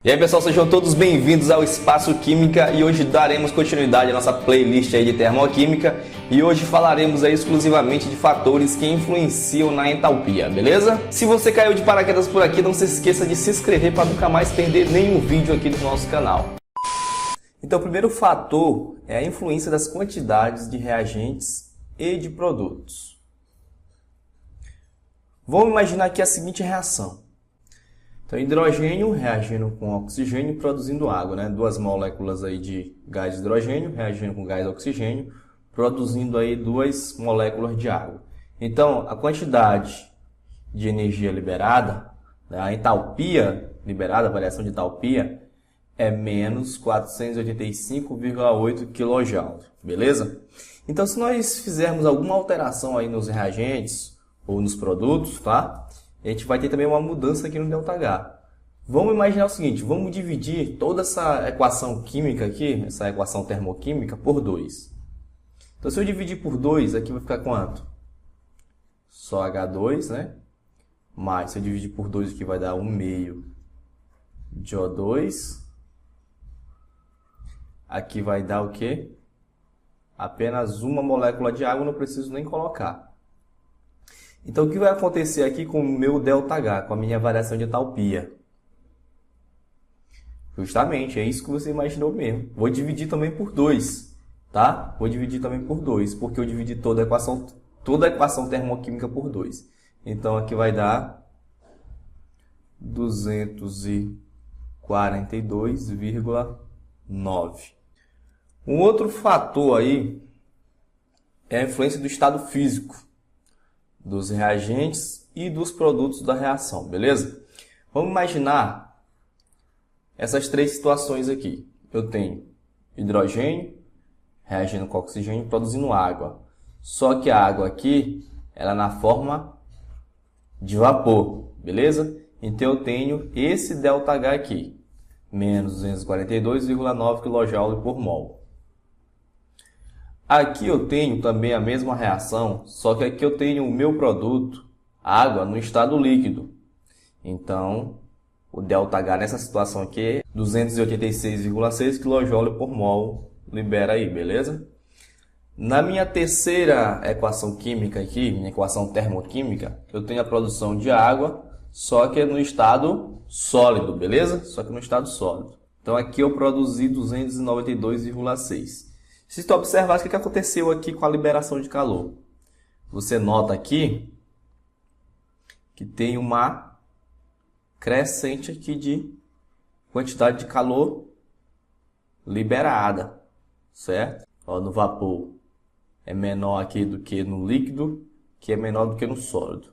E aí pessoal, sejam todos bem-vindos ao Espaço Química e hoje daremos continuidade à nossa playlist aí de termoquímica e hoje falaremos aí exclusivamente de fatores que influenciam na entalpia, beleza? Se você caiu de paraquedas por aqui, não se esqueça de se inscrever para nunca mais perder nenhum vídeo aqui do nosso canal. Então o primeiro fator é a influência das quantidades de reagentes e de produtos. Vamos imaginar aqui a seguinte reação. Então, hidrogênio reagindo com oxigênio produzindo água, né? Duas moléculas aí de gás de hidrogênio reagindo com gás de oxigênio, produzindo aí duas moléculas de água. Então, a quantidade de energia liberada, né? A entalpia liberada, a variação de entalpia, é menos 485,8 kJ, beleza? Então, se nós fizermos alguma alteração aí nos reagentes ou nos produtos, tá? A gente vai ter também uma mudança aqui no ΔH. Vamos imaginar o seguinte, vamos dividir toda essa equação química aqui, essa equação termoquímica, por 2. Então, se eu dividir por 2, aqui vai ficar quanto? Só H2, né? Mais, se eu dividir por 2, aqui vai dar 1 meio de O2. Aqui vai dar o quê? Apenas uma molécula de água, não preciso nem colocar. Então, o que vai acontecer aqui com o meu ΔH, com a minha variação de entalpia? Justamente, é isso que você imaginou mesmo. Vou dividir também por 2, tá? Vou dividir também por 2, porque eu dividi toda a equação termoquímica por 2. Então, aqui vai dar 242,9. Um outro fator aí é a influência do estado físico dos reagentes e dos produtos da reação, beleza? Vamos imaginar essas três situações aqui. Eu tenho hidrogênio reagindo com oxigênio produzindo água. Só que a água aqui, ela é na forma de vapor, beleza? Então eu tenho esse ΔH aqui, menos 242,9 kJ por mol. Aqui eu tenho também a mesma reação, só que aqui eu tenho o meu produto, água, no estado líquido. Então, o ΔH nessa situação aqui é 286,6 kJ por mol, libera aí, beleza? Na minha terceira equação química aqui, minha equação termoquímica, eu tenho a produção de água, só que no estado sólido, beleza? Só que no estado sólido. Então, aqui eu produzi 292,6. Se tu observar o que aconteceu aqui com a liberação de calor, você nota aqui que tem uma crescente aqui de quantidade de calor liberada, certo? Ó, no vapor é menor aqui do que no líquido, que é menor do que no sólido.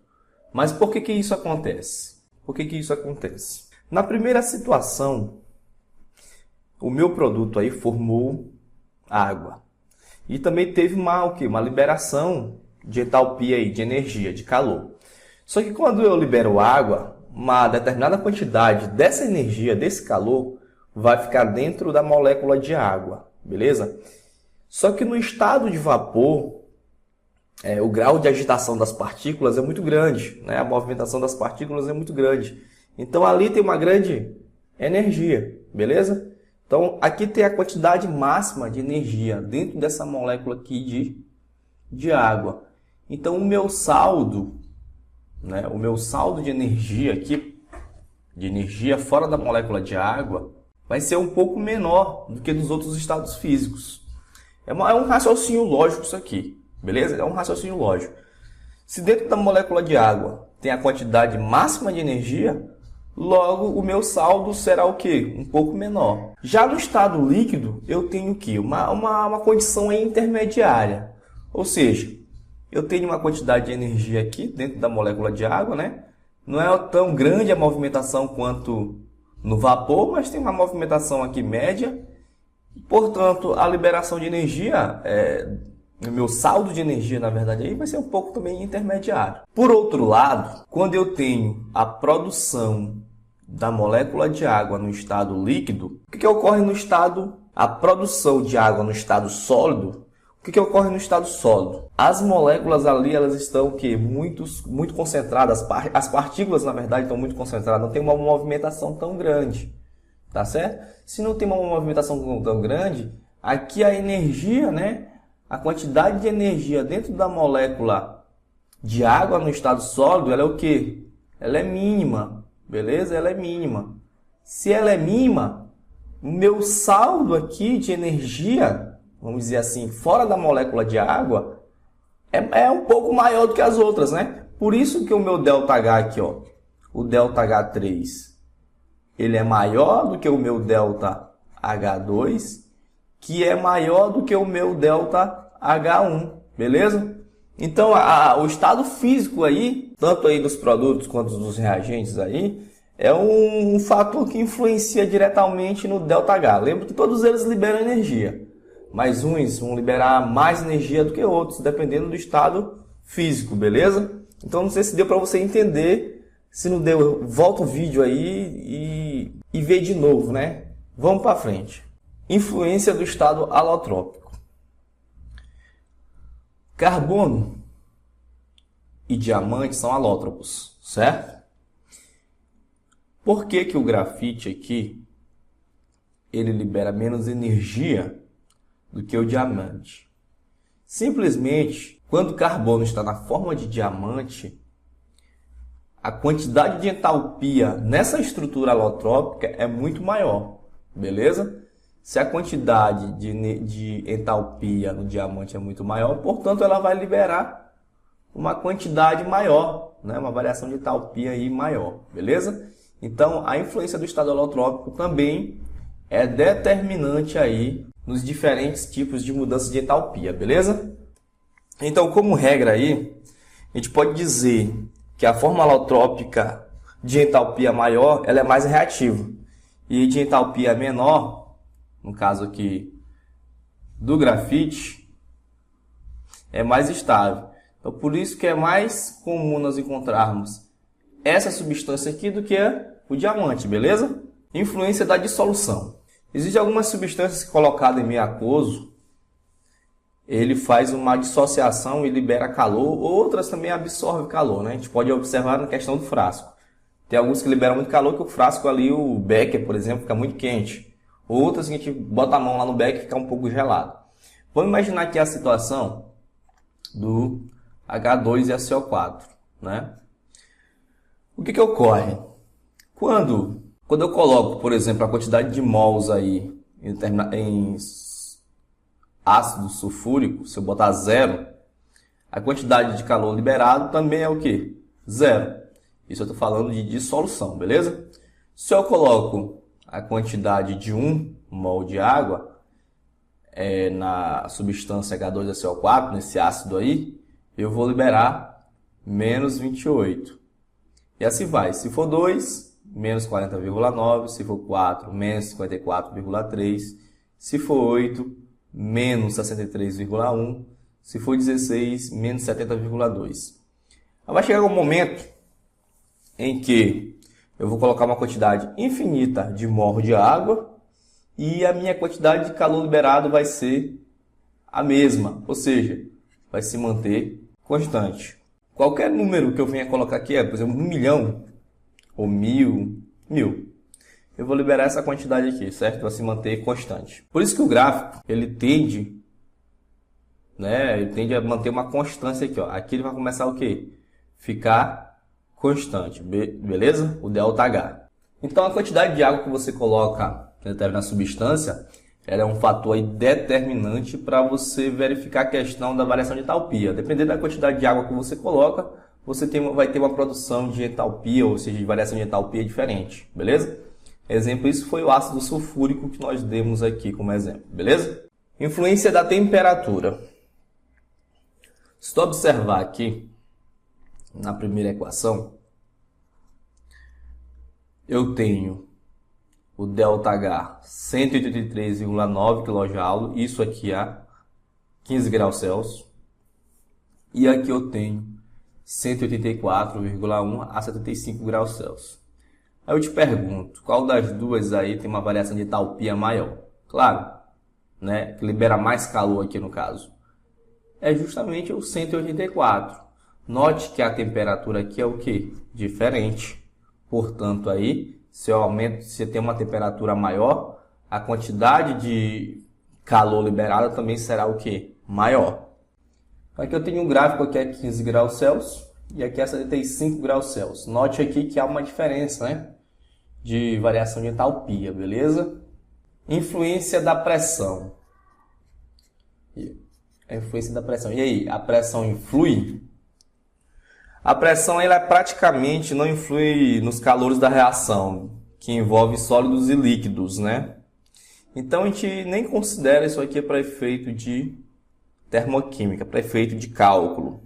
Mas por que isso acontece? Por que isso acontece? Na primeira situação, o meu produto aí formou água. E também teve uma liberação de entalpia aí, de energia, de calor. Só que quando eu libero água, uma determinada quantidade dessa energia, desse calor, vai ficar dentro da molécula de água, beleza? Só que no estado de vapor, o grau de agitação das partículas é muito grande, né? A movimentação das partículas é muito grande. Então ali tem uma grande energia, beleza? Então, aqui tem a quantidade máxima de energia dentro dessa molécula aqui de água. Então, o meu saldo, né, o meu saldo de energia aqui, de energia fora da molécula de água, vai ser um pouco menor do que nos outros estados físicos. É um raciocínio lógico isso aqui, beleza? É um raciocínio lógico. Se dentro da molécula de água tem a quantidade máxima de energia, logo, o meu saldo será o quê? Um pouco menor. Já no estado líquido, eu tenho o quê? Uma condição aí intermediária. Ou seja, eu tenho uma quantidade de energia aqui dentro da molécula de água, né? Não é tão grande a movimentação quanto no vapor, mas tem uma movimentação aqui média. Portanto, a liberação de energia, o meu saldo de energia, na verdade, aí vai ser um pouco também intermediário. Por outro lado, quando eu tenho a produção da molécula de água no estado líquido, o que ocorre no estado, a produção de água no estado sólido, o que ocorre no estado sólido? As moléculas ali, elas estão muito concentradas, as partículas, na verdade, estão muito concentradas, não tem uma movimentação tão grande, tá certo? Se não tem uma movimentação tão grande, aqui a energia, né, a quantidade de energia dentro da molécula de água no estado sólido, ela é o quê? Ela é mínima, beleza? Ela é mínima. Se ela é mínima, o meu saldo aqui de energia, vamos dizer assim, fora da molécula de água, é um pouco maior do que as outras, né? Por isso que o meu ΔH aqui, ó, o ΔH3, ele é maior do que o meu ΔH2, que é maior do que o meu ΔH1, beleza? Então, o estado físico aí, tanto aí dos produtos quanto dos reagentes aí, é um fator que influencia diretamente no ΔH. Lembra que todos eles liberam energia, mas uns vão liberar mais energia do que outros, dependendo do estado físico, beleza? Então, não sei se deu para você entender. Se não deu, volta o vídeo aí e vê de novo, né? Vamos para frente. Influência do estado alotrópico. Carbono e diamante são alótropos, certo? Por que que o grafite aqui ele libera menos energia do que o diamante? Simplesmente, quando o carbono está na forma de diamante, a quantidade de entalpia nessa estrutura alotrópica é muito maior, beleza? Se a quantidade de entalpia no diamante é muito maior, portanto, ela vai liberar uma quantidade maior, né? Uma variação de entalpia aí maior, beleza? Então, a influência do estado alotrópico também é determinante aí nos diferentes tipos de mudança de entalpia, beleza? Então, como regra aí, a gente pode dizer que a forma alotrópica de entalpia maior, ela é mais reativa. E de entalpia menor, no caso aqui do grafite, é mais estável. Então, por isso que é mais comum nós encontrarmos essa substância aqui do que o diamante, beleza? Influência da dissolução. Existem algumas substâncias que, colocadas em meio aquoso, ele faz uma dissociação e libera calor, outras também absorvem calor, né? A gente pode observar na questão do frasco. Tem alguns que liberam muito calor, que o frasco ali, o becker, por exemplo, fica muito quente. Outras que a gente bota a mão lá no becker e fica um pouco gelado. Vamos imaginar aqui a situação do H2 e a CO4, né? O que ocorre? Quando eu coloco, por exemplo, a quantidade de mols aí em ácido sulfúrico, se eu botar 0, a quantidade de calor liberado também é o quê? 0. Isso eu estou falando de dissolução, beleza? Se eu coloco a quantidade de 1 mol de água na substância H2SO4, nesse ácido aí, eu vou liberar menos 28. E assim vai. Se for 2, menos 40,9. Se for 4, menos 54,3. Se for 8, menos 63,1. Se for 16, menos 70,2. Vai chegar um momento em que eu vou colocar uma quantidade infinita de mol de água e a minha quantidade de calor liberado vai ser a mesma, ou seja, vai se manter constante. Qualquer número que eu venha colocar aqui, por exemplo, 1 milhão ou 1000, eu vou liberar essa quantidade aqui, certo? Vai se manter constante. Por isso que o gráfico, ele tende a manter uma constância aqui, ó. Aqui ele vai começar o quê? Ficar constante, beleza? O ΔH. Então, a quantidade de água que você coloca em determinada substância, ela é um fator aí determinante para você verificar a questão da variação de entalpia. Dependendo da quantidade de água que você coloca, você vai ter uma produção de entalpia, ou seja, de variação de entalpia diferente, beleza? Exemplo, isso foi o ácido sulfúrico que nós demos aqui como exemplo, beleza? Influência da temperatura. Se tu observar aqui, na primeira equação, eu tenho o ΔH 183,9 kJ, isso aqui a 15 graus Celsius. E aqui eu tenho 184,1 a 75 graus Celsius. Aí eu te pergunto, qual das duas aí tem uma variação de entalpia maior? Claro, né, que libera mais calor aqui no caso. É justamente o 184. Note que a temperatura aqui é o quê? Diferente. Portanto, aí se eu aumento, se eu tenho uma temperatura maior, a quantidade de calor liberada também será o quê? Maior. Aqui eu tenho um gráfico aqui a 15 graus Celsius e aqui a 75 graus Celsius. Note aqui que há uma diferença, né, de variação de entalpia, beleza? Influência da pressão. A influência da pressão. E aí, a pressão influi? A pressão ela praticamente não influi nos calores da reação, que envolve sólidos e líquidos, né? Então a gente nem considera isso aqui para efeito de termoquímica, para efeito de cálculo.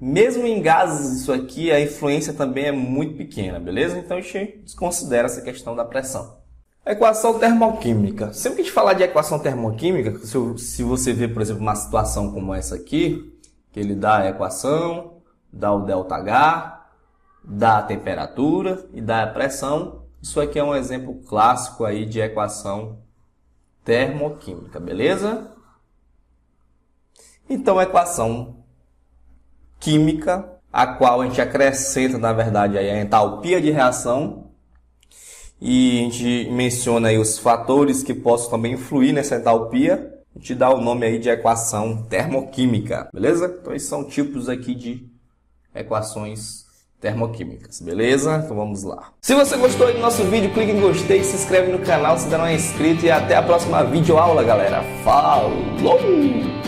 Mesmo em gases, isso aqui, a influência também é muito pequena, beleza? Então a gente desconsidera essa questão da pressão. Equação termoquímica. Sempre que a gente falar de equação termoquímica, se você ver, por exemplo, uma situação como essa aqui, que ele dá a equação, dá o ΔH, dá a temperatura e dá a pressão, isso aqui é um exemplo clássico aí de equação termoquímica, beleza? Então, a equação química, a qual a gente acrescenta, na verdade, aí a entalpia de reação, e a gente menciona aí os fatores que possam também influir nessa entalpia, a gente dá o nome aí de equação termoquímica, beleza? Então, esses são tipos aqui de equações termoquímicas, beleza? Então vamos lá. Se você gostou do nosso vídeo, clique em gostei, se inscreve no canal se ainda não é inscrito e até a próxima videoaula, galera. Falou!